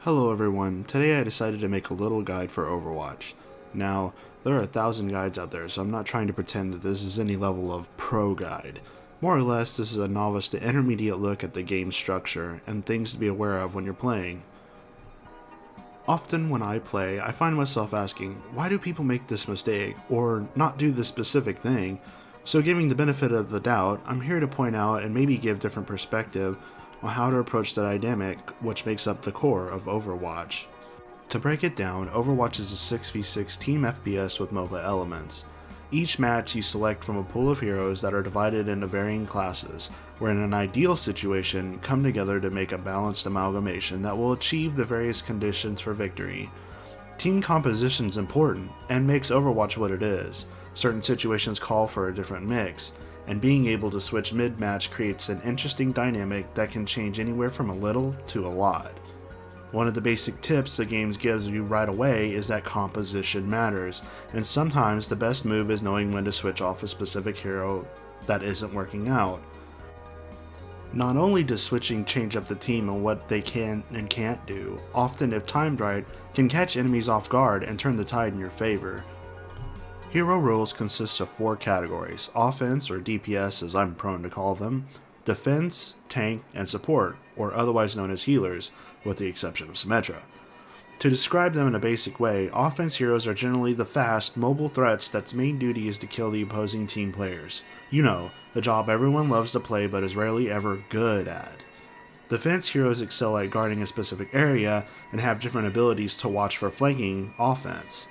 Hello everyone, today I decided to make a little guide for Overwatch. Now, there are 1,000 guides out there, so I'm not trying to pretend that this is any level of pro guide. More or less, this is a novice to intermediate look at the game's structure and things to be aware of when you're playing. Often when I play, I find myself asking, why do people make this mistake, or not do this specific thing? So giving the benefit of the doubt, I'm here to point out and maybe give different perspective on how to approach the dynamic which makes up the core of Overwatch. To break it down, Overwatch is a 6v6 team FPS with MOBA elements. Each match you select from a pool of heroes that are divided into varying classes, where in an ideal situation come together to make a balanced amalgamation that will achieve the various conditions for victory. Team composition is important and makes Overwatch what it is. Certain situations call for a different mix, and being able to switch mid-match creates an interesting dynamic that can change anywhere from a little to a lot. One of the basic tips the game gives you right away is that composition matters, and sometimes the best move is knowing when to switch off a specific hero that isn't working out. Not only does switching change up the team and what they can and can't do, often if timed right, can catch enemies off guard and turn the tide in your favor. Hero roles consist of 4 categories: offense, or DPS as I'm prone to call them, defense, tank, and support, or otherwise known as healers, with the exception of Symmetra. To describe them in a basic way, offense heroes are generally the fast, mobile threats that's main duty is to kill the opposing team players. You know, the job everyone loves to play but is rarely ever good at. Defense heroes excel at guarding a specific area and have different abilities to watch for flanking offense.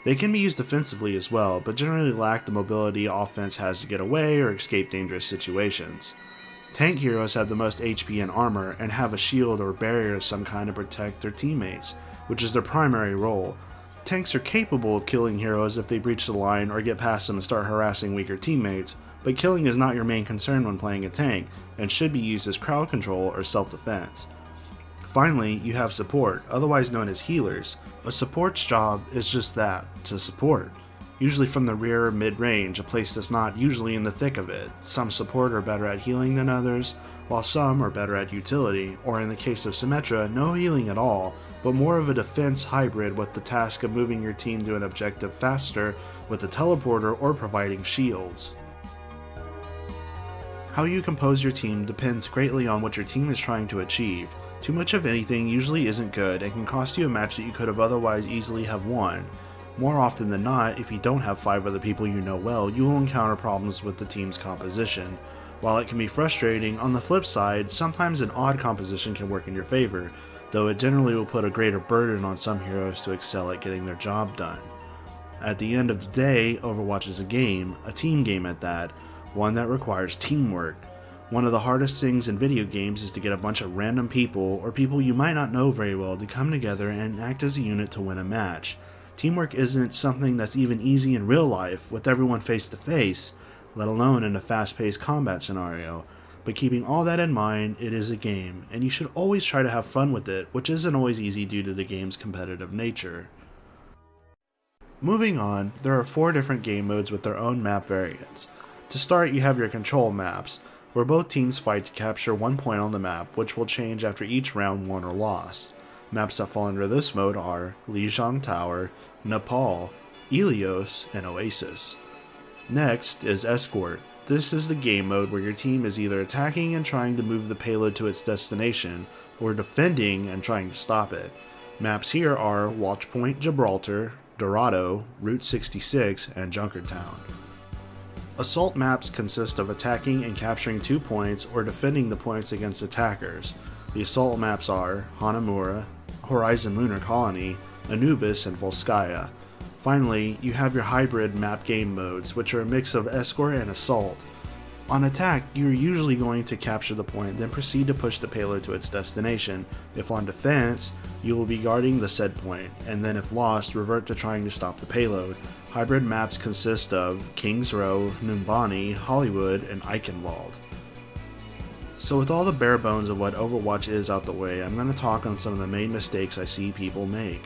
They can be used defensively as well, but generally lack the mobility offense has to get away or escape dangerous situations. Tank heroes have the most HP and armor, and have a shield or barrier of some kind to protect their teammates, which is their primary role. Tanks are capable of killing heroes if they breach the line or get past them and start harassing weaker teammates, but killing is not your main concern when playing a tank, and should be used as crowd control or self-defense. Finally, you have support, otherwise known as healers. A support's job is just that, to support. Usually from the rear or mid-range, a place that's not usually in the thick of it. Some support are better at healing than others, while some are better at utility, or in the case of Symmetra, no healing at all, but more of a defense hybrid with the task of moving your team to an objective faster with a teleporter or providing shields. How you compose your team depends greatly on what your team is trying to achieve. Too much of anything usually isn't good and can cost you a match that you could have otherwise easily have won. More often than not, if you don't have 5 other people you know well, you will encounter problems with the team's composition. While it can be frustrating, on the flip side, sometimes an odd composition can work in your favor, though it generally will put a greater burden on some heroes to excel at getting their job done. At the end of the day, Overwatch is a game, a team game at that, one that requires teamwork. One of the hardest things in video games is to get a bunch of random people, or people you might not know very well, to come together and act as a unit to win a match. Teamwork isn't something that's even easy in real life, with everyone face to face, let alone in a fast-paced combat scenario. But keeping all that in mind, it is a game, and you should always try to have fun with it, which isn't always easy due to the game's competitive nature. Moving on, there are 4 different game modes with their own map variants. To start, you have your control maps, where both teams fight to capture 1 point on the map, which will change after each round won or lost. Maps that fall under this mode are Lijiang Tower, Nepal, Ilios, and Oasis. Next is Escort. This is the game mode where your team is either attacking and trying to move the payload to its destination, or defending and trying to stop it. Maps here are Watchpoint Gibraltar, Dorado, Route 66, and Junkertown. Assault maps consist of attacking and capturing 2 points or defending the points against attackers. The assault maps are Hanamura, Horizon Lunar Colony, Anubis, and Volskaya. Finally, you have your hybrid map game modes, which are a mix of escort and assault. On attack, you're usually going to capture the point, then proceed to push the payload to its destination. If on defense, you will be guarding the said point, and then if lost, revert to trying to stop the payload. Hybrid maps consist of Kings Row, Numbani, Hollywood, and Eichenwald. So with all the bare bones of what Overwatch is out the way, I'm going to talk on some of the main mistakes I see people make.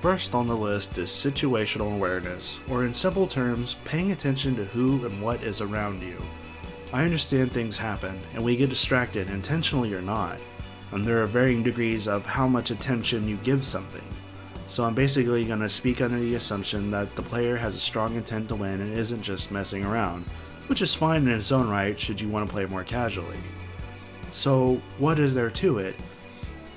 First on the list is situational awareness, or in simple terms, paying attention to who and what is around you. I understand things happen, and we get distracted intentionally or not. and there are varying degrees of how much attention you give something. So I'm basically going to speak under the assumption that the player has a strong intent to win and isn't just messing around, which is fine in its own right should you want to play more casually. So what is there to it?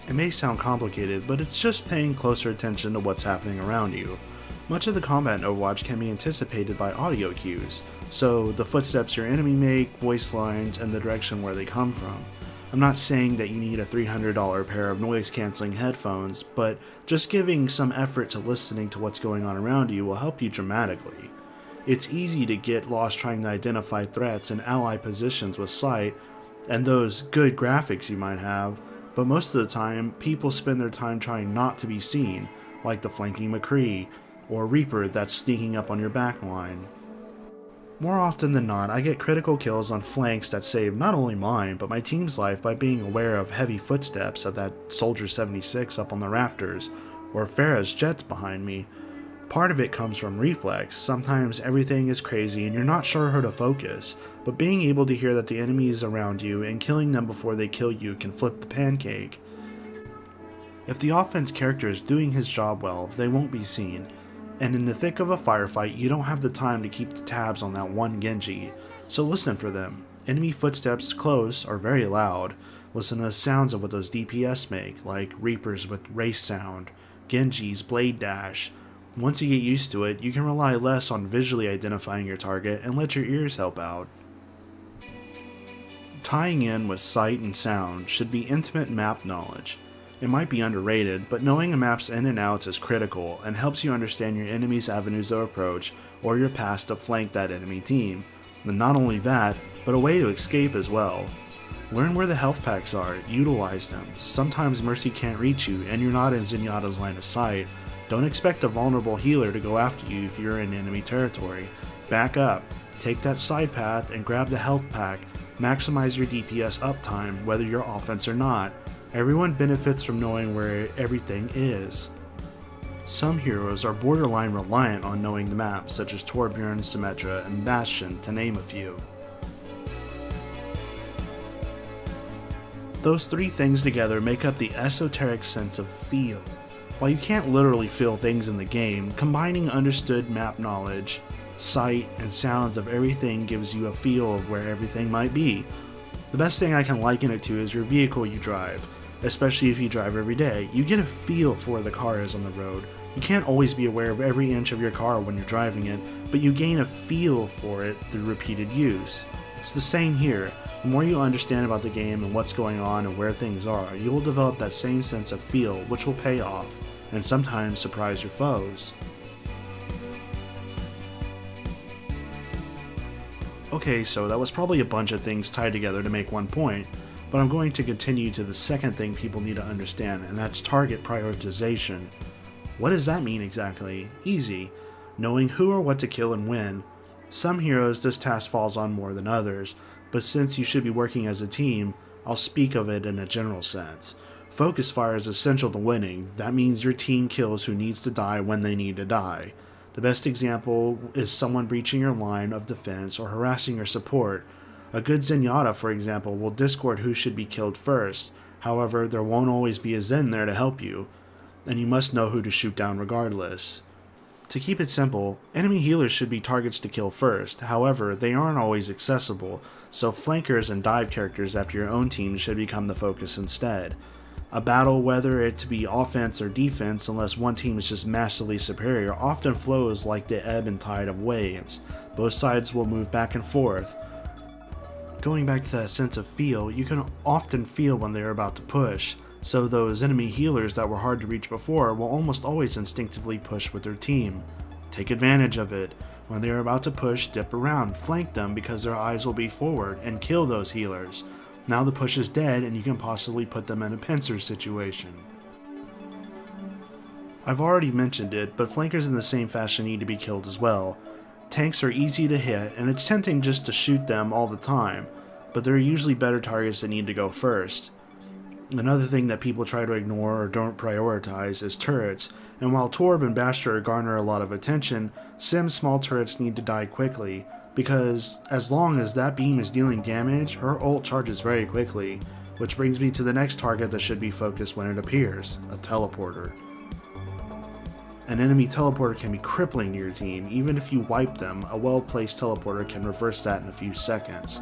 It may sound complicated, but it's just paying closer attention to what's happening around you. Much of the combat in Overwatch can be anticipated by audio cues, so the footsteps your enemy make, voice lines, and the direction where they come from. I'm not saying that you need a $300 pair of noise-canceling headphones, but just giving some effort to listening to what's going on around you will help you dramatically. It's easy to get lost trying to identify threats and ally positions with sight, and those good graphics you might have, but most of the time, people spend their time trying not to be seen, like the flanking McCree, or Reaper that's sneaking up on your backline. More often than not, I get critical kills on flanks that save not only mine, but my team's life by being aware of heavy footsteps of that Soldier 76 up on the rafters, or Pharah's jets behind me. Part of it comes from reflex. Sometimes everything is crazy and you're not sure how to focus, but being able to hear that the enemy is around you and killing them before they kill you can flip the pancake. If the offense character is doing his job well, they won't be seen. And in the thick of a firefight, you don't have the time to keep the tabs on that one Genji, so listen for them. Enemy footsteps close are very loud. Listen to the sounds of what those DPS make, like Reapers with race sound, Genji's blade dash. Once you get used to it, you can rely less on visually identifying your target and let your ears help out. Tying in with sight and sound should be intimate map knowledge. It might be underrated, but knowing a map's in and outs is critical and helps you understand your enemy's avenues of approach or your paths to flank that enemy team. And not only that, but a way to escape as well. Learn where the health packs are, utilize them. Sometimes Mercy can't reach you and you're not in Zenyatta's line of sight. Don't expect a vulnerable healer to go after you if you're in enemy territory. Back up, take that side path and grab the health pack. Maximize your DPS uptime whether you're offense or not. Everyone benefits from knowing where everything is. Some heroes are borderline reliant on knowing the map, such as Torbjorn, Symmetra, and Bastion, to name a few. Those three things together make up the esoteric sense of feel. While you can't literally feel things in the game, combining understood map knowledge, sight, and sounds of everything gives you a feel of where everything might be. The best thing I can liken it to is your vehicle you drive. Especially if you drive every day, you get a feel for where the car is on the road. You can't always be aware of every inch of your car when you're driving it, but you gain a feel for it through repeated use. It's the same here. The more you understand about the game and what's going on and where things are, you will develop that same sense of feel, which will pay off, and sometimes surprise your foes. Okay, so that was probably a bunch of things tied together to make one point. But I'm going to continue to the second thing people need to understand, and that's target prioritization. What does that mean exactly? Easy. Knowing who or what to kill and when. Some heroes this task falls on more than others, but since you should be working as a team, I'll speak of it in a general sense. Focus fire is essential to winning. That means your team kills who needs to die when they need to die. The best example is someone breaching your line of defense or harassing your support. A good Zenyatta, for example, will discord who should be killed first. However, there won't always be a Zen there to help you, and you must know who to shoot down regardless. To keep it simple, enemy healers should be targets to kill first. However, they aren't always accessible, so flankers and dive characters after your own team should become the focus instead. A battle, whether it to be offense or defense, unless one team is just massively superior, often flows like the ebb and tide of waves. Both sides will move back and forth. Going back to that sense of feel, you can often feel when they're about to push, so those enemy healers that were hard to reach before will almost always instinctively push with their team. Take advantage of it. When they are about to push, dip around, flank them because their eyes will be forward, and kill those healers. Now the push is dead and you can possibly put them in a pincer situation. I've already mentioned it, but flankers in the same fashion need to be killed as well. Tanks are easy to hit, and it's tempting just to shoot them all the time, but there are usually better targets that need to go first. Another thing that people try to ignore or don't prioritize is turrets, and while Torb and Bastion garner a lot of attention, Sim's small turrets need to die quickly, because as long as that beam is dealing damage, her ult charges very quickly. which brings me to the next target that should be focused when it appears, a teleporter. An enemy teleporter can be crippling to your team. Even if you wipe them, a well-placed teleporter can reverse that in a few seconds.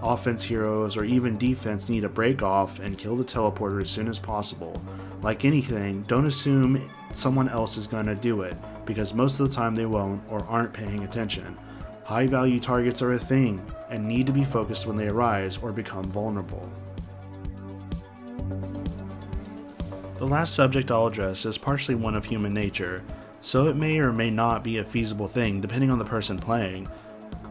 Offense heroes or even defense need to break off and kill the teleporter as soon as possible. Like anything, don't assume someone else is going to do it, because most of the time they won't or aren't paying attention. High value targets are a thing and need to be focused when they arise or become vulnerable. The last subject I'll address is partially one of human nature, so it may or may not be a feasible thing depending on the person playing,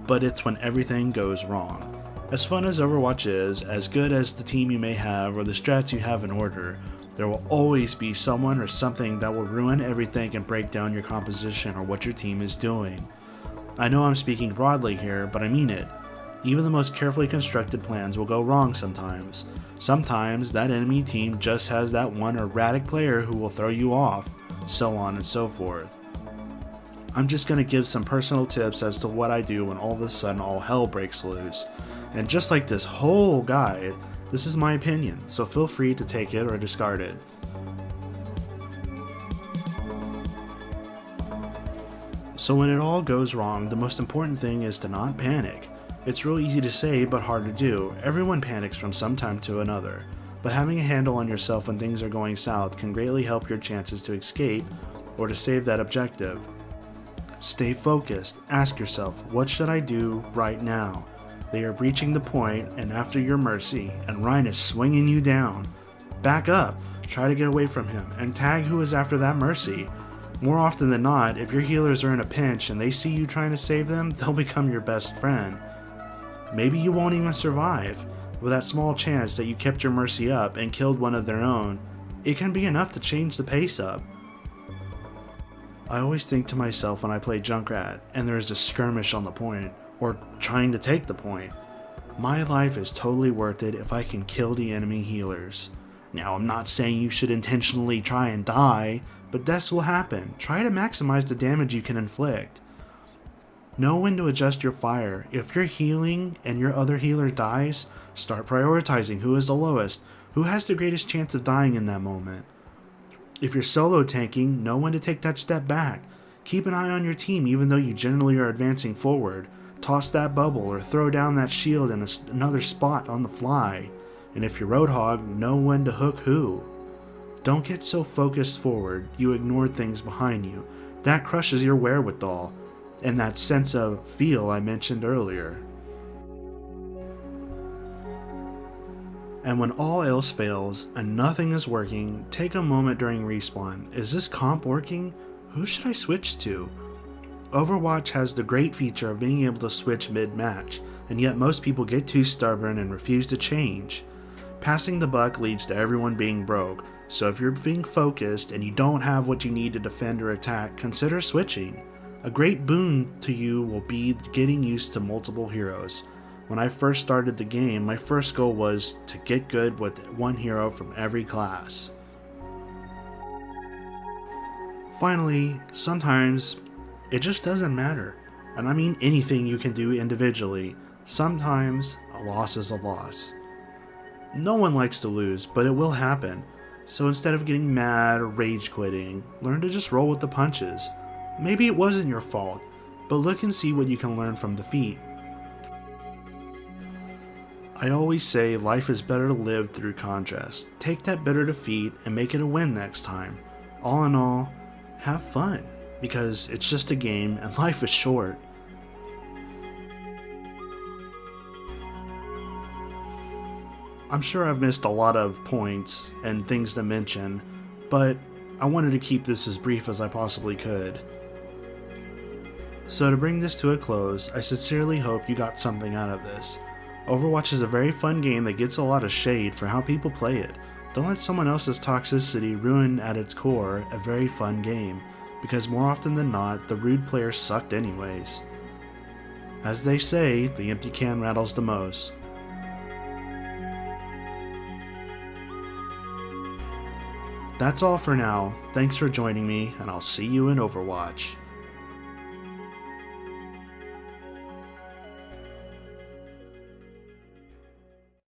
but it's when everything goes wrong. As fun as Overwatch is, as good as the team you may have or the strats you have in order, there will always be someone or something that will ruin everything and break down your composition or what your team is doing. I know I'm speaking broadly here, but I mean it. Even the most carefully constructed plans will go wrong sometimes. Sometimes that enemy team just has that one erratic player who will throw you off, so on and so forth. I'm just going to give some personal tips as to what I do when all of a sudden all hell breaks loose. And just like this whole guide, this is my opinion, so feel free to take it or discard it. So when it all goes wrong, the most important thing is to not panic. It's real easy to say, but hard to do. Everyone panics from some time to another, but having a handle on yourself when things are going south can greatly help your chances to escape or to save that objective. Stay focused. Ask yourself, what should I do right now? They are breaching the point and after your mercy, and Ryan is swinging you down. Back up, try to get away from him, and tag who is after that mercy. More often than not, if your healers are in a pinch and they see you trying to save them, they'll become your best friend. Maybe you won't even survive. With that small chance that you kept your mercy up and killed one of their own, it can be enough to change the pace up. I always think to myself when I play Junkrat and there is a skirmish on the point, or trying to take the point, my life is totally worth it if I can kill the enemy healers. Now, I'm not saying you should intentionally try and die, but this will happen. Try to maximize the damage you can inflict. Know when to adjust your fire. If you're healing and your other healer dies, start prioritizing who is the lowest, who has the greatest chance of dying in that moment. If you're solo tanking, know when to take that step back. Keep an eye on your team even though you generally are advancing forward. Toss that bubble or throw down that shield in another spot on the fly. And if you're Roadhog, know when to hook who. Don't get so focused forward you ignore things behind you. That crushes your wherewithal and that sense of feel I mentioned earlier. And when all else fails and nothing is working, take a moment during respawn. Is this comp working? Who should I switch to? Overwatch has the great feature of being able to switch mid-match, and yet most people get too stubborn and refuse to change. Passing the buck leads to everyone being broke, so if you're being focused and you don't have what you need to defend or attack, consider switching. A great boon to you will be getting used to multiple heroes. When I first started the game, my first goal was to get good with one hero from every class. Finally, sometimes it just doesn't matter. And I mean anything you can do individually. Sometimes a loss is a loss. No one likes to lose, but it will happen. So instead of getting mad or rage quitting, learn to just roll with the punches. Maybe it wasn't your fault, but look and see what you can learn from defeat. I always say life is better lived through contrast. Take that bitter defeat and make it a win next time. All in all, have fun, because it's just a game and life is short. I'm sure I've missed a lot of points and things to mention, but I wanted to keep this as brief as I possibly could. So to bring this to a close, I sincerely hope you got something out of this. Overwatch is a very fun game that gets a lot of shade for how people play it. Don't let someone else's toxicity ruin at its core a very fun game, because more often than not, the rude players sucked anyways. As they say, the empty can rattles the most. That's all for now. Thanks for joining me, and I'll see you in Overwatch.